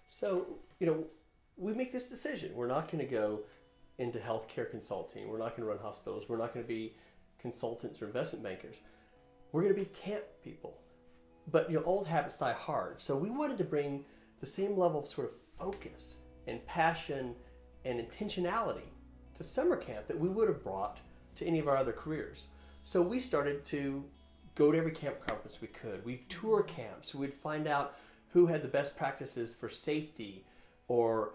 So, we make this decision. We're not going to go into healthcare consulting. We're not going to run hospitals. We're not going to be consultants or investment bankers. We're going to be camp people. But old habits die hard. So we wanted to bring the same level of sort of focus and passion and intentionality to summer camp that we would have brought to any of our other careers. So we started to go to every camp conference we could. We'd tour camps. We'd find out who had the best practices for safety or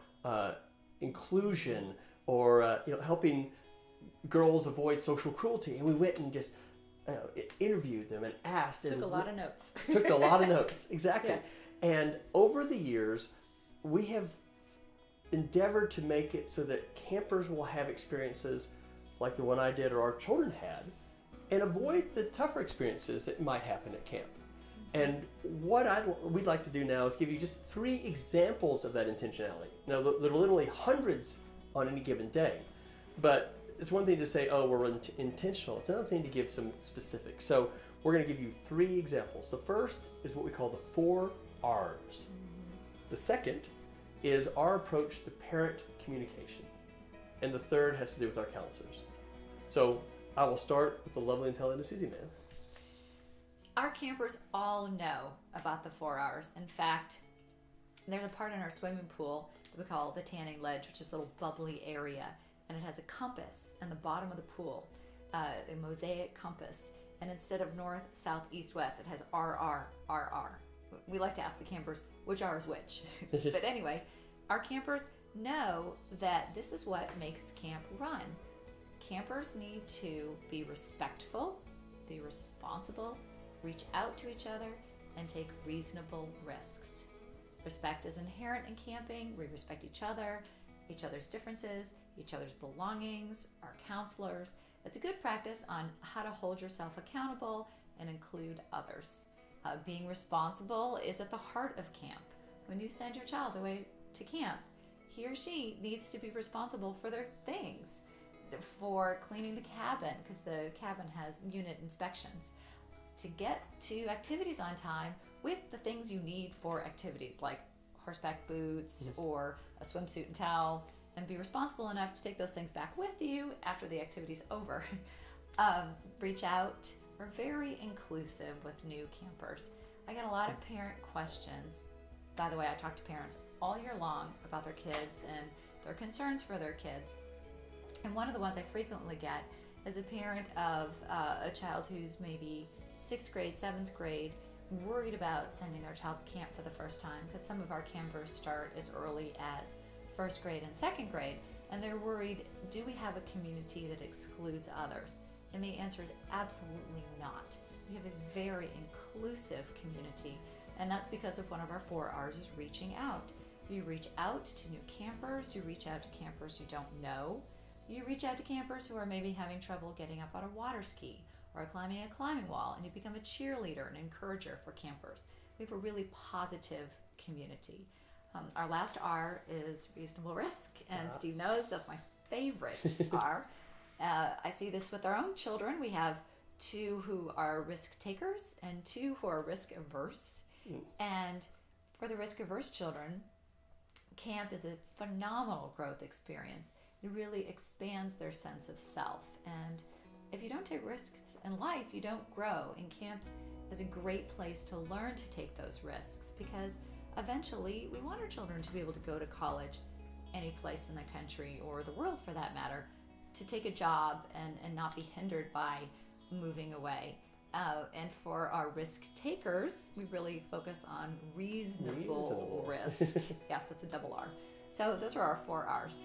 inclusion or helping girls avoid social cruelty. And we went and just interviewed them and asked. Took a lot of notes. Took a lot of notes, exactly. Yeah. And over the years, we have endeavored to make it so that campers will have experiences like the one I did or our children had, and avoid the tougher experiences that might happen at camp. And what we'd like to do now is give you just 3 examples of that intentionality. Now, there are literally hundreds on any given day, but it's one thing to say, oh, we're intentional. It's another thing to give some specifics. So we're going to give you 3 examples. The first is what we call the 4 R's. The second is our approach to parent communication. And the third has to do with our counselors. So I will start with the lovely and talented Susie Mann. Our campers all know about the 4 R's. In fact, there's a part in our swimming pool that we call the tanning ledge, which is a little bubbly area. And it has a compass in the bottom of the pool, a mosaic compass. And instead of north, south, east, west, it has RR, RR. We like to ask the campers, which R is which? But anyway, our campers know that this is what makes camp run. Campers need to be respectful, be responsible, reach out to each other, and take reasonable risks. Respect is inherent in camping. We respect each other's differences, each other's belongings, our counselors. It's a good practice on how to hold yourself accountable and include others. Being responsible is at the heart of camp. When you send your child away to camp, he or she needs to be responsible for their things, for cleaning the cabin, because the cabin has unit inspections, to get to activities on time with the things you need for activities like horseback boots or a swimsuit and towel, and be responsible enough to take those things back with you after the activity's over. Reach out. We're very inclusive with new campers. I get a lot of parent questions. By the way, I talk to parents all year long about their kids and their concerns for their kids. And one of the ones I frequently get is a parent of a child who's maybe 6th grade, 7th grade, worried about sending their child to camp for the first time, because some of our campers start as early as 1st grade and 2nd grade, and they're worried, do we have a community that excludes others? And the answer is absolutely not. We have a very inclusive community, and that's because of one of our 4 R's is reaching out. You reach out to new campers, you reach out to campers you don't know, you reach out to campers who are maybe having trouble getting up on a water ski or climbing a climbing wall, and you become a cheerleader and encourager for campers. We have a really positive community. Our last R is reasonable risk, and Steve knows that's my favorite R. I see this with our own children. We have 2 who are risk takers and 2 who are risk averse. And for the risk averse children, camp is a phenomenal growth experience. It really expands their sense of self. And if you don't take risks in life, you don't grow. And camp is a great place to learn to take those risks, because eventually we want our children to be able to go to college any place in the country, or the world for that matter, to take a job and not be hindered by moving away. And for our risk takers, we really focus on reasonable risk. Yes, that's a double R. So those are our 4 R's.